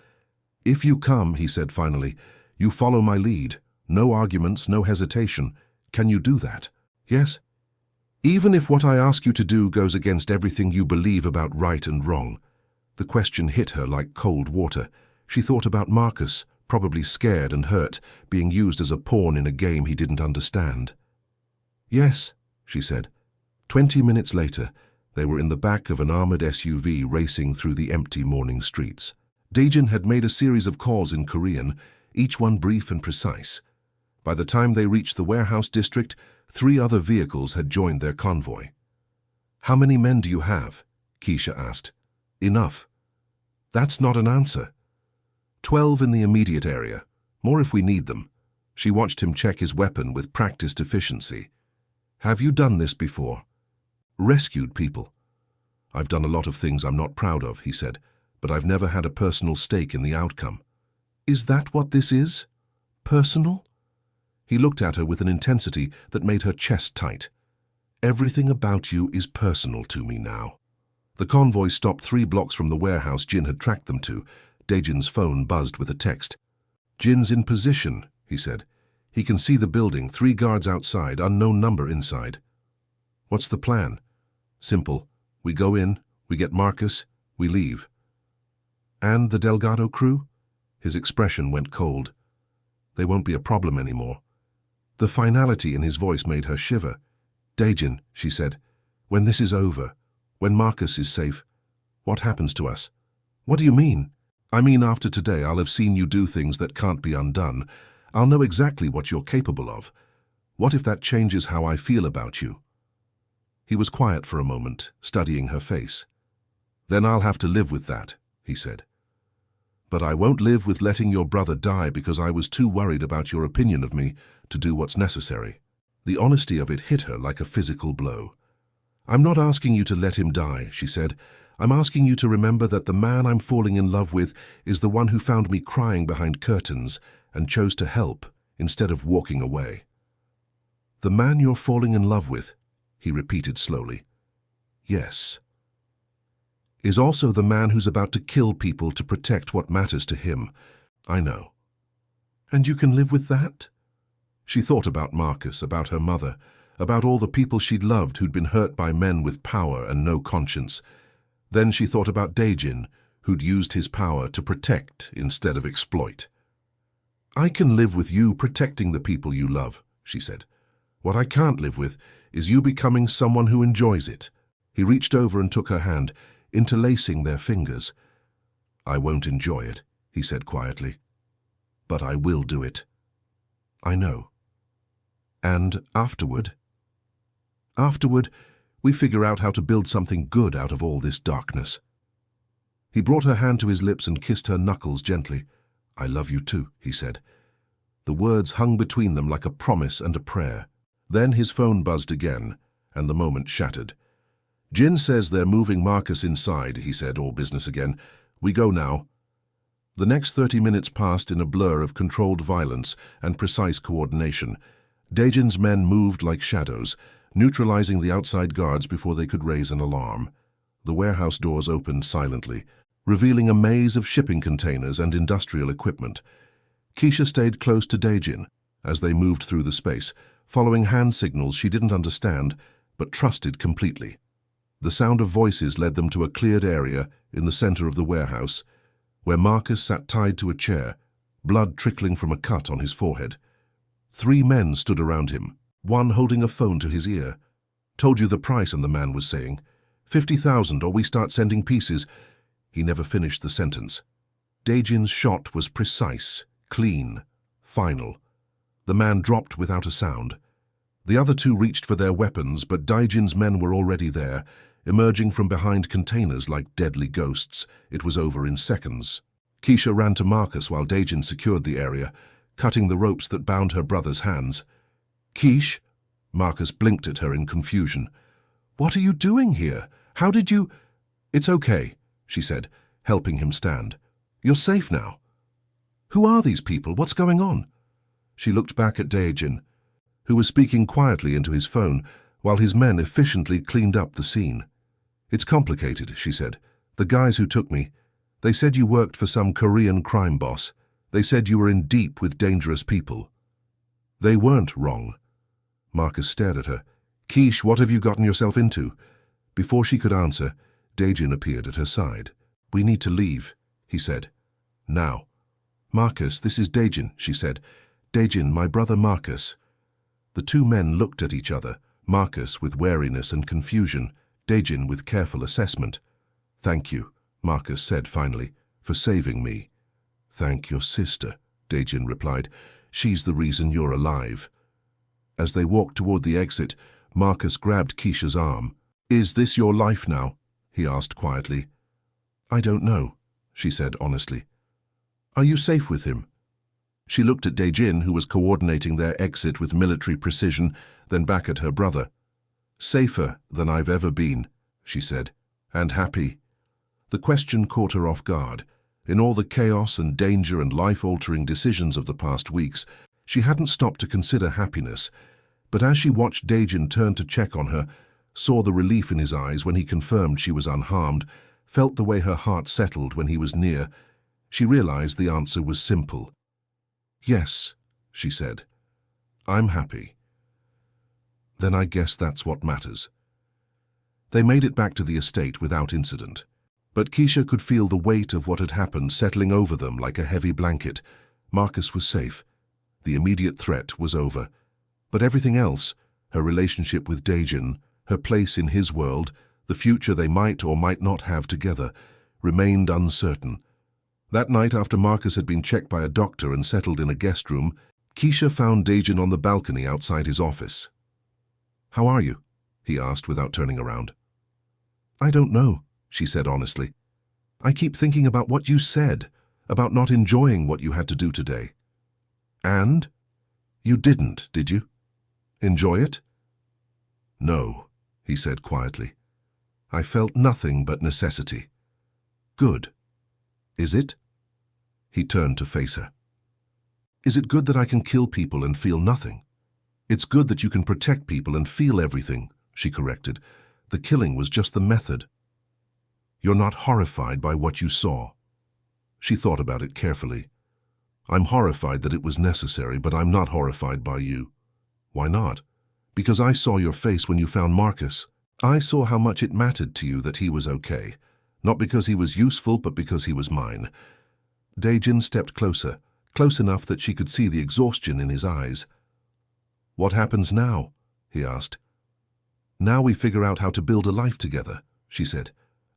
"If you come," he said finally, "you follow my lead. No arguments, no hesitation. Can you do that?" "Yes." "Even if what I ask you to do goes against everything you believe about right and wrong." The question hit her like cold water. She thought about Marcus, probably scared and hurt, being used as a pawn in a game he didn't understand. "Yes," she said. 20 minutes later, they were in the back of an armored SUV racing through the empty morning streets. Daejin had made a series of calls in Korean, each one brief and precise. By the time they reached the Warehouse District, 3 other vehicles had joined their convoy. "How many men do you have?" Keisha asked. "Enough." "That's not an answer." 12 in the immediate area. More if we need them." She watched him check his weapon with practiced efficiency. "Have you done this before?" "Rescued people." "I've done a lot of things I'm not proud of," he said, "but I've never had a personal stake in the outcome." "Is that what this is? Personal?" He looked at her with an intensity that made her chest tight. "Everything about you is personal to me now." The convoy stopped 3 blocks from the warehouse Jin had tracked them to. Daejin's phone buzzed with a text. "Jin's in position," he said. "He can see the building, 3 guards outside, unknown number inside." "What's the plan?" "Simple. We go in, we get Marcus, we leave." "And the Delgado crew?" His expression went cold. "They won't be a problem anymore." The finality in his voice made her shiver. "Daejin," she said, "when this is over, when Marcus is safe, what happens to us?" "What do you mean?" "I mean, after today I'll have seen you do things that can't be undone. I'll know exactly what you're capable of. What if that changes how I feel about you?" He was quiet for a moment, studying her face. "Then I'll have to live with that," he said. "But I won't live with letting your brother die because I was too worried about your opinion of me to do what's necessary." The honesty of it hit her like a physical blow. "I'm not asking you to let him die," she said. "I'm asking you to remember that the man I'm falling in love with is the one who found me crying behind curtains and chose to help instead of walking away." "The man you're falling in love with," he repeated slowly. "Yes. Is also the man who's about to kill people to protect what matters to him. I know." "And you can live with that?" She thought about Marcus, about her mother, about all the people she'd loved who'd been hurt by men with power and no conscience. Then she thought about Daejin, who'd used his power to protect instead of exploit. "I can live with you protecting the people you love," she said. "What I can't live with is you becoming someone who enjoys it." He reached over and took her hand, interlacing their fingers. "I won't enjoy it," he said quietly. "But I will do it." "I know." "And afterward?" "Afterward, we figure out how to build something good out of all this darkness." He brought her hand to his lips and kissed her knuckles gently. "I love you too," he said. The words hung between them like a promise and a prayer. Then his phone buzzed again, and the moment shattered. "Jin says they're moving Marcus inside," he said, all business again. "We go now." The next 30 minutes passed in a blur of controlled violence and precise coordination. Daejin's men moved like shadows, neutralizing the outside guards before they could raise an alarm. The warehouse doors opened silently, revealing a maze of shipping containers and industrial equipment. Keisha stayed close to Daejin as they moved through the space, following hand signals she didn't understand but trusted completely. The sound of voices led them to a cleared area in the center of the warehouse, where Marcus sat tied to a chair, blood trickling from a cut on his forehead. 3 men stood around him, one holding a phone to his ear. "Told you the price," and the man was saying. 50,000 or we start sending pieces." He never finished the sentence. Daejin's shot was precise, clean, final. The man dropped without a sound. The other 2 reached for their weapons, but Daejin's men were already there, emerging from behind containers like deadly ghosts. It was over in seconds. Keisha ran to Marcus while Daejin secured the area, cutting the ropes that bound her brother's hands. "Keish?" Marcus blinked at her in confusion. "What are you doing here? How did you—" "It's okay," she said, helping him stand. "You're safe now." "Who are these people? What's going on?" She looked back at Daejin, who was speaking quietly into his phone while his men efficiently cleaned up the scene. "It's complicated," she said. "The guys who took me, they said you worked for some Korean crime boss. They said you were in deep with dangerous people." "They weren't wrong." Marcus stared at her. "Keish, what have you gotten yourself into?" Before she could answer, Daejin appeared at her side. "We need to leave," he said. "Now." "Marcus, this is Daejin," she said. "Daejin, my brother Marcus." The 2 men looked at each other, Marcus with wariness and confusion, Daejin with careful assessment. "Thank you," Marcus said finally, "for saving me." "Thank your sister," Daejin replied. "She's the reason you're alive." As they walked toward the exit, Marcus grabbed Keisha's arm. "Is this your life now?" he asked quietly. "I don't know," she said honestly. "Are you safe with him?" She looked at Daejin, who was coordinating their exit with military precision, then back at her brother. "Safer than I've ever been," she said, "and happy." The question caught her off guard. In all the chaos and danger and life-altering decisions of the past weeks, she hadn't stopped to consider happiness. But as she watched Daejin turn to check on her, saw the relief in his eyes when he confirmed she was unharmed, felt the way her heart settled when he was near, she realized the answer was simple. "Yes," she said. "I'm happy." "Then I guess that's what matters." They made it back to the estate without incident. But Keisha could feel the weight of what had happened settling over them like a heavy blanket. Marcus was safe. The immediate threat was over. But everything else, her relationship with Daejin, her place in his world, the future they might or might not have together, remained uncertain. That night, after Marcus had been checked by a doctor and settled in a guest room, Keisha found Daejin on the balcony outside his office. "How are you?" he asked without turning around. "I don't know," she said honestly. "I keep thinking about what you said, about not enjoying what you had to do today." "And? You didn't, did you? Enjoy it?" "No," he said quietly. "I felt nothing but necessity." "Good. Is it?" He turned to face her. "Is it good that I can kill people and feel nothing?" "It's good that you can protect people and feel everything," she corrected. "The killing was just the method." "You're not horrified by what you saw." She thought about it carefully. "I'm horrified that it was necessary, but I'm not horrified by you." "Why not?" "Because I saw your face when you found Marcus. I saw how much it mattered to you that he was okay. Not because he was useful, but because he was mine." Daejin stepped closer, close enough that she could see the exhaustion in his eyes. "What happens now?" he asked. Now we figure out how to build a life together, she said.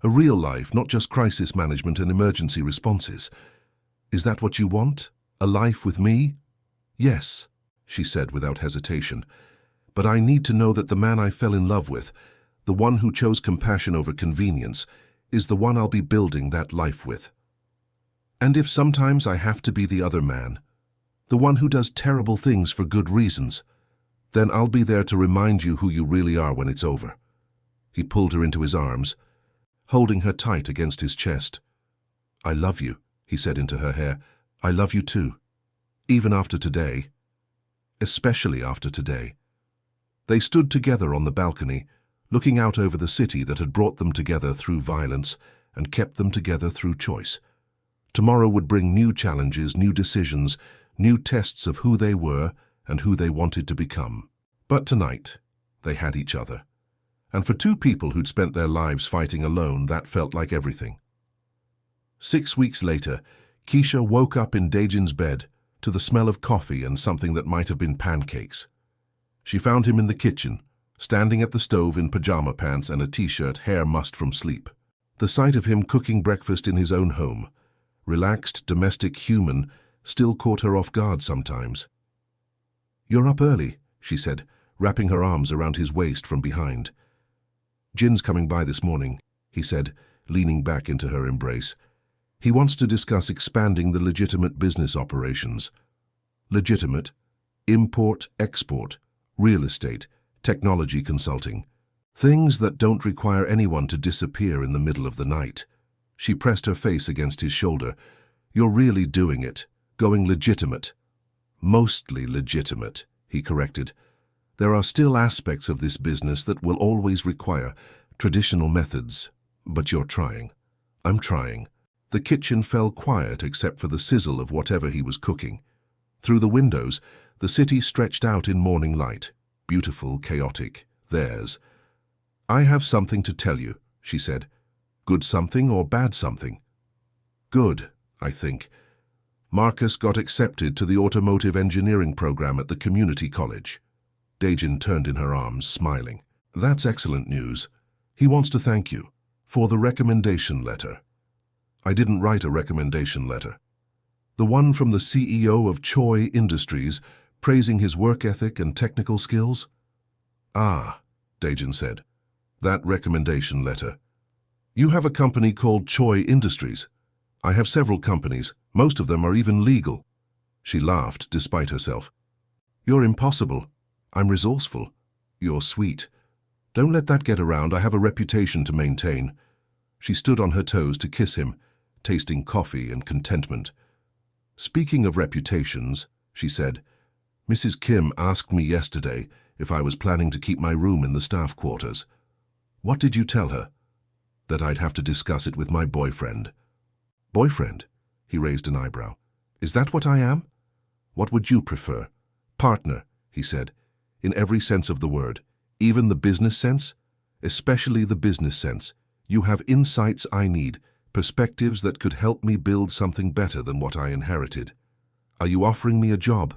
A real life, not just crisis management and emergency responses. Is that what you want? A life with me? Yes, she said without hesitation. But I need to know that the man I fell in love with, the one who chose compassion over convenience, is the one I'll be building that life with. And if sometimes I have to be the other man, the one who does terrible things for good reasons, then I'll be there to remind you who you really are when it's over. He pulled her into his arms, holding her tight against his chest. I love you, he said into her hair. I love you too. Even after today. Especially after today. They stood together on the balcony, looking out over the city that had brought them together through violence and kept them together through choice. Tomorrow would bring new challenges, new decisions, new tests of who they were and who they wanted to become. But tonight, they had each other. And for two people who'd spent their lives fighting alone, that felt like everything. 6 weeks later, Keisha woke up in Dejin's bed to the smell of coffee and something that might have been pancakes. She found him in the kitchen, standing at the stove in pajama pants and a t-shirt, hair mussed from sleep. The sight of him cooking breakfast in his own home, relaxed, domestic, human, still caught her off guard sometimes. You're up early, she said, wrapping her arms around his waist from behind. Jin's coming by this morning, he said, leaning back into her embrace. He wants to discuss expanding the legitimate business operations. Legitimate, import, export, real estate, technology consulting. Things that don't require anyone to disappear in the middle of the night. She pressed her face against his shoulder. You're really doing it, going legitimate. Mostly legitimate, he corrected. There are still aspects of this business that will always require traditional methods, but you're trying. I'm trying. The kitchen fell quiet except for the sizzle of whatever he was cooking. Through the windows, the city stretched out in morning light, beautiful, chaotic, theirs. I have something to tell you, she said. Good something or bad something? Good, I think. Marcus got accepted to the automotive engineering program at the community college. Dejin turned in her arms, smiling. That's excellent news. He wants to thank you for the recommendation letter. I didn't write a recommendation letter. The one from the CEO of Choi Industries, praising his work ethic and technical skills? Ah, Dejin said. That recommendation letter. You have a company called Choi Industries. I have several companies. Most of them are even legal. She laughed despite herself. You're impossible. I'm resourceful. You're sweet. Don't let that get around. I have a reputation to maintain. She stood on her toes to kiss him, tasting coffee and contentment. Speaking of reputations, she said, Mrs. Kim asked me yesterday if I was planning to keep my room in the staff quarters. What did you tell her? That I'd have to discuss it with my boyfriend. Boyfriend? He raised an eyebrow. Is that what I am? What would you prefer? Partner, he said, in every sense of the word, even the business sense? Especially the business sense. You have insights I need, perspectives that could help me build something better than what I inherited. Are you offering me a job?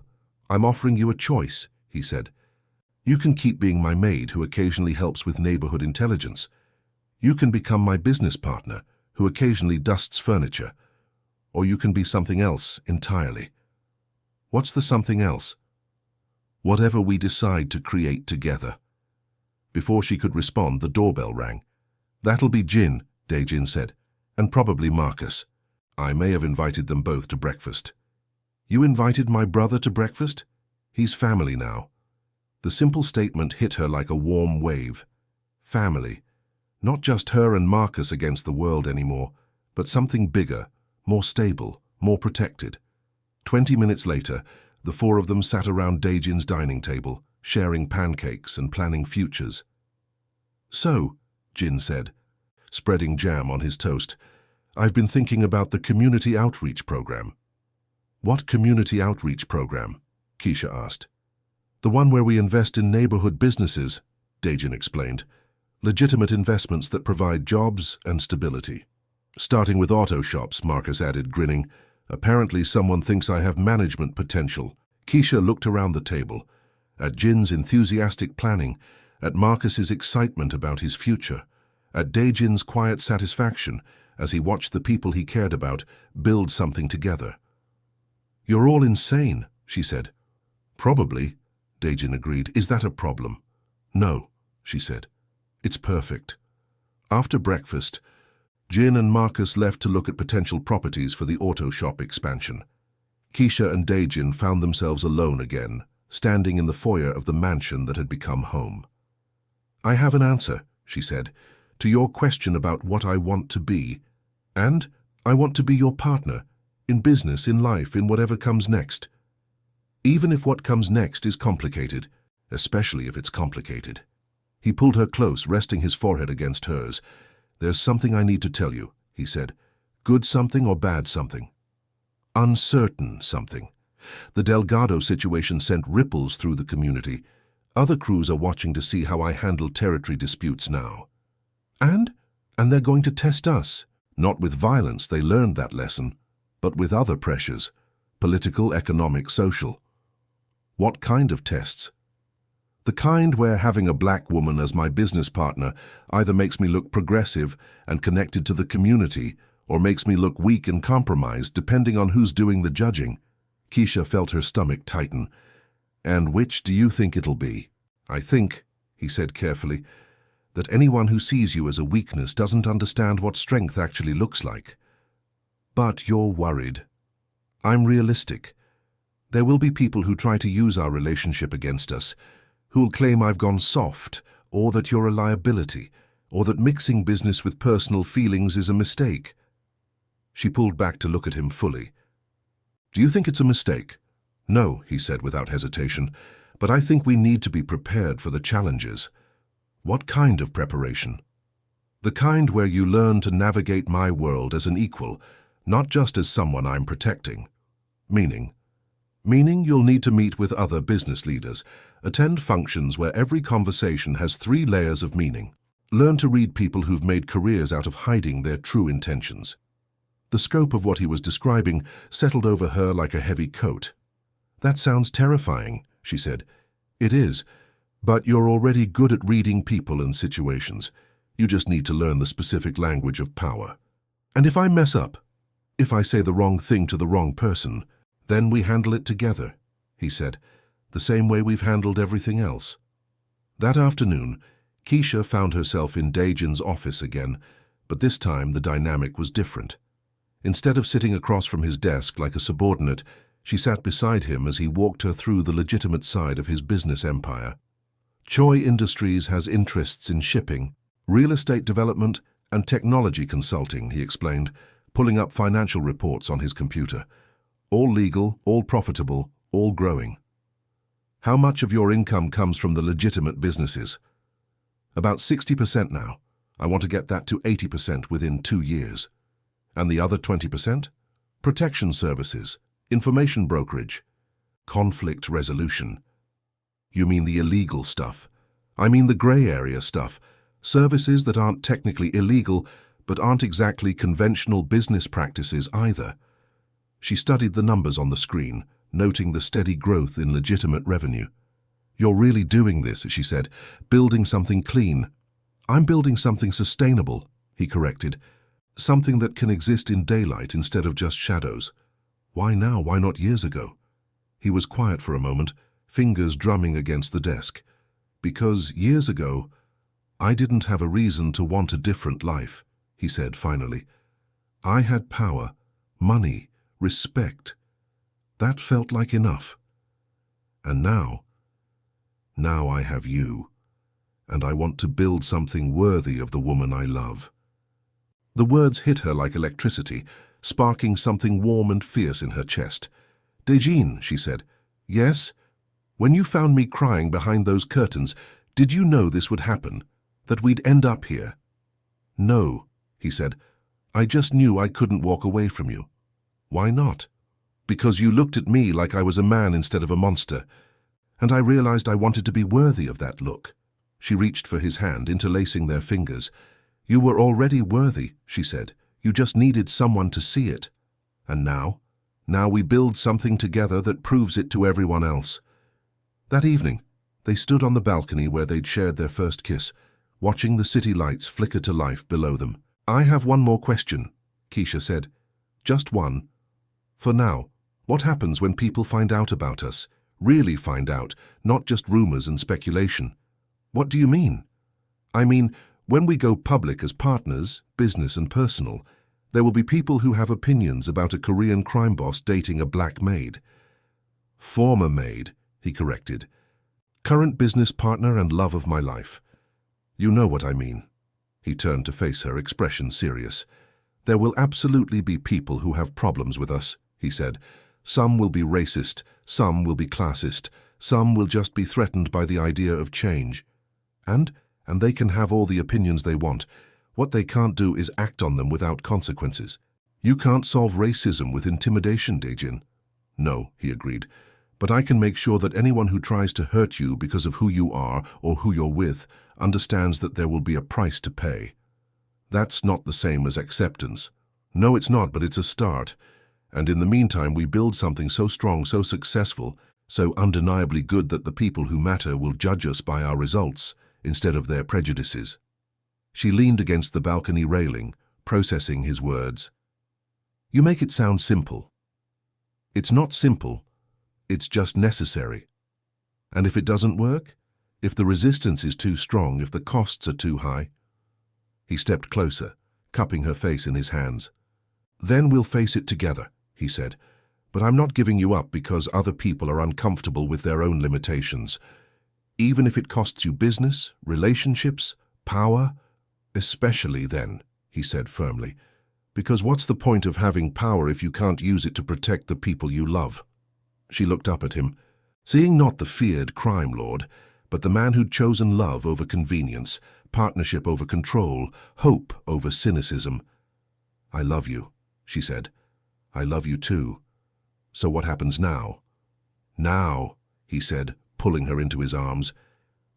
I'm offering you a choice, he said. You can keep being my maid who occasionally helps with neighborhood intelligence. You can become my business partner who occasionally dusts furniture. Or you can be something else entirely. What's the something else? Whatever we decide to create together. Before she could respond, the doorbell rang. That'll be Jin, Dejin said, and probably Marcus. I may have invited them both to breakfast. You invited my brother to breakfast? He's family now. The simple statement hit her like a warm wave. Family. Not just her and Marcus against the world anymore, but something bigger, more stable, more protected. 20 minutes later, the four of them sat around Dejin's dining table, sharing pancakes and planning futures. So, Jin said, spreading jam on his toast, I've been thinking about the community outreach program. What community outreach program? Keisha asked. The one where we invest in neighborhood businesses, Dejin explained. Legitimate investments that provide jobs and stability. Starting with auto shops, Marcus added, grinning. Apparently someone thinks I have management potential. Keisha looked around the table, at Jin's enthusiastic planning, at Marcus's excitement about his future, at Dejin's quiet satisfaction as he watched the people he cared about build something together. "You're all insane," she said. "Probably," Dejin agreed. "Is that a problem?" "No," she said. "It's perfect." After breakfast, Jin and Marcus left to look at potential properties for the auto shop expansion. Keisha and Dejin found themselves alone again, standing in the foyer of the mansion that had become home. "I have an answer," she said, "to your question about what I want to be. And I want to be your partner, in business, in life, in whatever comes next. Even if what comes next is complicated, especially if it's complicated." He pulled her close, resting his forehead against hers. "There's something I need to tell you," he said. "Good something or bad something?" "Uncertain something." The Delgado situation sent ripples through the community. Other crews are watching to see how I handle territory disputes now. And they're going to test us. Not with violence, they learned that lesson, but with other pressures. Political, economic, social. What kind of tests? The kind where having a black woman as my business partner either makes me look progressive and connected to the community or makes me look weak and compromised, depending on who's doing the judging. Keisha felt her stomach tighten. "And which do you think it'll be?" "I think," he said carefully, "that anyone who sees you as a weakness doesn't understand what strength actually looks like." "But you're worried." "I'm realistic. There will be people who try to use our relationship against us, who'll claim I've gone soft, or that you're a liability, or that mixing business with personal feelings is a mistake." She pulled back to look at him fully. "Do you think it's a mistake?" "No," he said without hesitation, "but I think we need to be prepared for the challenges." "What kind of preparation?" "The kind where you learn to navigate my world as an equal, not just as someone I'm protecting." "Meaning?" "Meaning you'll need to meet with other business leaders, attend functions where every conversation has 3 layers of meaning. Learn to read people who've made careers out of hiding their true intentions." The scope of what he was describing settled over her like a heavy coat. "That sounds terrifying," she said. "It is, but you're already good at reading people and situations. You just need to learn the specific language of power. And if I mess up, if I say the wrong thing to the wrong person, then we handle it together," he said, "the same way we've handled everything else." That afternoon, Keisha found herself in Dejin's office again, but this time the dynamic was different. Instead of sitting across from his desk like a subordinate, she sat beside him as he walked her through the legitimate side of his business empire. Choi Industries has interests in shipping, real estate development, and technology consulting, he explained, pulling up financial reports on his computer. "All legal, all profitable, all growing." "How much of your income comes from the legitimate businesses?" "About 60% now. I want to get that to 80% within 2 years. "And the other 20%? "Protection services, information brokerage, conflict resolution." "You mean the illegal stuff?" "I mean the gray area stuff, services that aren't technically illegal, but aren't exactly conventional business practices either." She studied the numbers on the screen, noting the steady growth in legitimate revenue. "You're really doing this," she said, "building something clean." "I'm building something sustainable," he corrected. "Something that can exist in daylight instead of just shadows." "Why now? Why not years ago?" He was quiet for a moment, fingers drumming against the desk. "Because years ago, I didn't have a reason to want a different life," he said finally. "I had power, money, respect. That felt like enough. And now I have you, and I want to build something worthy of the woman I love." The words hit her like electricity, sparking something warm and fierce in her chest. "Dejin," she said. "Yes? When you found me crying behind those curtains, did you know this would happen? That we'd end up here?" "No," he said. "I just knew I couldn't walk away from you." "Why not?" "Because you looked at me like I was a man instead of a monster. And I realized I wanted to be worthy of that look." She reached for his hand, interlacing their fingers. "You were already worthy," she said. "You just needed someone to see it. And now we build something together that proves it to everyone else." That evening, They stood on the balcony where they'd shared their first kiss, watching the city lights flicker to life below them. "I have one more question," Keisha said. "Just one. For now, what happens when people find out about us? Really find out, not just rumors and speculation." "What do you mean?" "I mean, when we go public as partners, business and personal, there will be people who have opinions about a Korean crime boss dating a black maid." "Former maid," he corrected. "Current business partner and love of my life. You know what I mean." He turned to face her, expression serious. "There will absolutely be people who have problems with us," he said. "Some will be racist, some will be classist, some will just be threatened by the idea of change. And they can have all the opinions they want. What they can't do is act on them without consequences. You can't solve racism with intimidation, Daejin." "No," he agreed. "But I can make sure that anyone who tries to hurt you because of who you are or who you're with understands that there will be a price to pay." "That's not the same as acceptance." "No, it's not, but it's a start. And in the meantime, we build something so strong, so successful, so undeniably good that the people who matter will judge us by our results instead of their prejudices." She leaned against the balcony railing, processing his words. "You make it sound simple." "It's not simple. It's just necessary. And if it doesn't work? If the resistance is too strong, if the costs are too high?" He stepped closer, cupping her face in his hands. "Then we'll face it together," he said. "But I'm not giving you up because other people are uncomfortable with their own limitations. Even if it costs you business, relationships, power, especially then," he said firmly. "Because what's the point of having power if you can't use it to protect the people you love?" She looked up at him, seeing not the feared crime lord, but the man who'd chosen love over convenience, partnership over control, hope over cynicism. "I love you," she said. "I love you too. So what happens now?" "Now," he said, pulling her into his arms,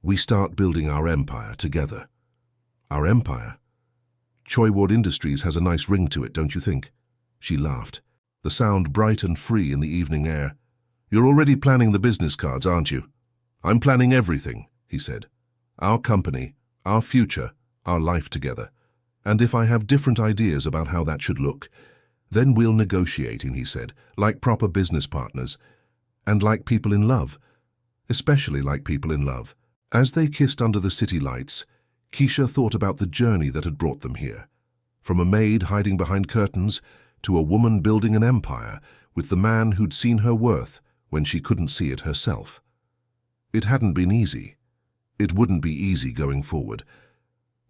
"we start building our empire together." "Our empire? Choi Ward Industries has a nice ring to it, don't you think?" She laughed, the sound bright and free in the evening air. "You're already planning the business cards, aren't you?" "I'm planning everything," he said. "Our company, our future, our life together. And if I have different ideas about how that should look, then we'll negotiate," he said, "like proper business partners. And like people in love. Especially like people in love." As they kissed under the city lights, Keisha thought about the journey that had brought them here. From a maid hiding behind curtains to a woman building an empire with the man who'd seen her worth when she couldn't see it herself. It hadn't been easy. It wouldn't be easy going forward.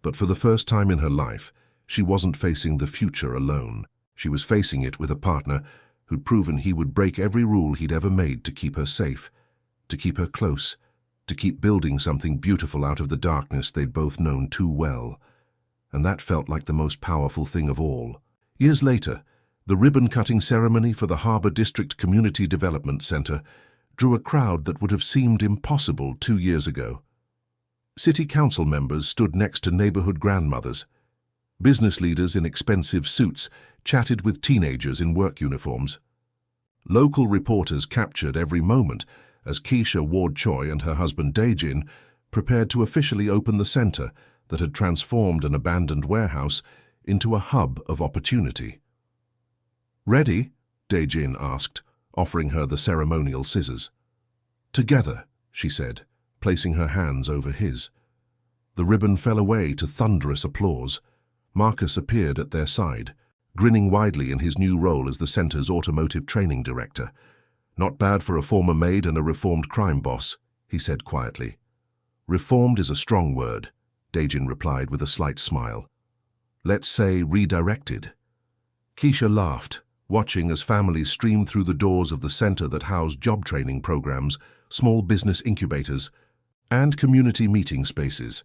But for the first time in her life, she wasn't facing the future alone. She was facing it with a partner who'd proven he would break every rule he'd ever made to keep her safe, to keep her close, to keep building something beautiful out of the darkness they'd both known too well. And that felt like the most powerful thing of all. Years later, the ribbon-cutting ceremony for the Harbour District Community Development Centre drew a crowd that would have seemed impossible 2 years ago. City council members stood next to neighbourhood grandmothers. Business leaders in expensive suits chatted with teenagers in work uniforms. Local reporters captured every moment as Keisha Ward Choi and her husband Daejin prepared to officially open the centre that had transformed an abandoned warehouse into a hub of opportunity. "Ready?" Daejin asked, offering her the ceremonial scissors. "Together," she said, placing her hands over his. The ribbon fell away to thunderous applause. Marcus appeared at their side, grinning widely in his new role as the centre's automotive training director. "Not bad for a former maid and a reformed crime boss," he said quietly. "Reformed is a strong word," Daejin replied with a slight smile. "Let's say redirected." Keisha laughed, watching as families streamed through the doors of the centre that housed job training programs, small business incubators, and community meeting spaces.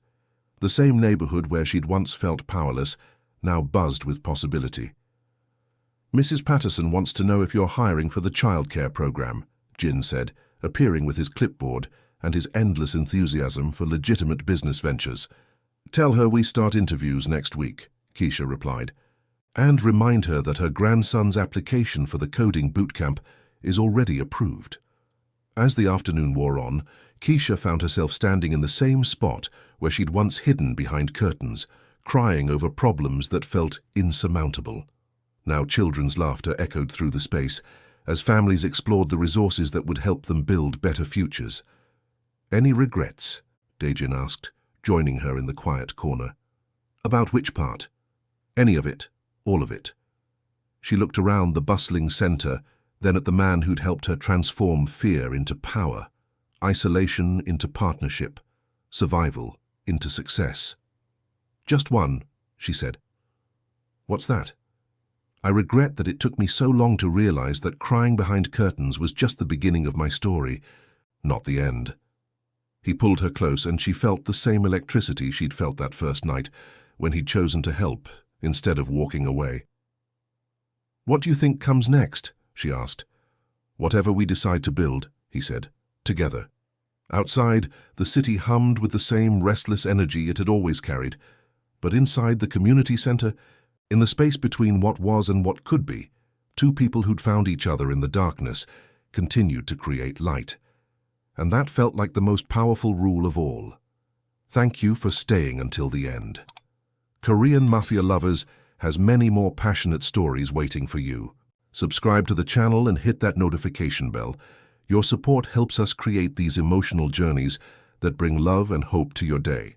The same neighbourhood where she'd once felt powerless now buzzed with possibility. "Mrs. Patterson wants to know if you're hiring for the childcare program," Jin said, appearing with his clipboard and his endless enthusiasm for legitimate business ventures. "Tell her we start interviews next week," Keisha replied, "and remind her that her grandson's application for the coding bootcamp is already approved." As the afternoon wore on, Keisha found herself standing in the same spot where she'd once hidden behind curtains, crying over problems that felt insurmountable. Now children's laughter echoed through the space as families explored the resources that would help them build better futures. "Any regrets?" Dejin asked, joining her in the quiet corner. "About which part?" "Any of it, all of it." She looked around the bustling center, then at the man who'd helped her transform fear into power, isolation into partnership, survival into success. "Just one," she said. "What's that?" "I regret that it took me so long to realize that crying behind curtains was just the beginning of my story, not the end." He pulled her close, and she felt the same electricity she'd felt that first night when he'd chosen to help instead of walking away. "What do you think comes next?" she asked. "Whatever we decide to build," he said, "together." Outside, the city hummed with the same restless energy it had always carried, but inside the community center, in the space between what was and what could be, two people who'd found each other in the darkness continued to create light. And that felt like the most powerful rule of all. Thank you for staying until the end. Korean Mafia Lovers has many more passionate stories waiting for you. Subscribe to the channel and hit that notification bell. Your support helps us create these emotional journeys that bring love and hope to your day.